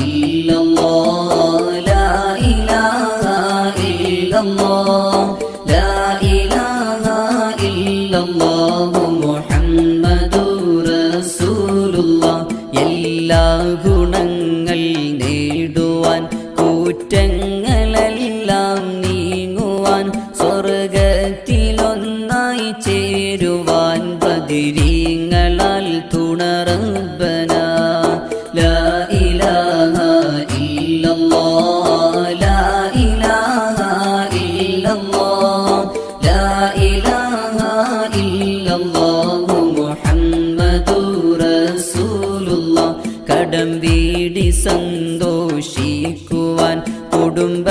illallah, la ilaha illallah, la ilaha illallah, മുഹമ്മദുർ റസൂലുള്ളാ. എല്ലാ ഗുണങ്ങൾ നേടുവാൻ കുറ്റങ്ങളെല്ലാം നീങ്ങുവാൻ സ്വർഗത്തിലൊന്നായി ചേരുവാൻ ബദരീങ്ങളാൽ തുണറബ്ബന. ലാ ഇലാഹ ഇല്ലല്ലാഹ്, ലാ ഇലാഹ ഇല്ലല്ലാഹ്, ലാ ഇലാഹ ഇല്ലല്ലാഹ്, മുഹമ്മദുർ റസൂലുള്ളാ. കടം വീടി സന്തോഷിക്കുവാൻ കുടുംബ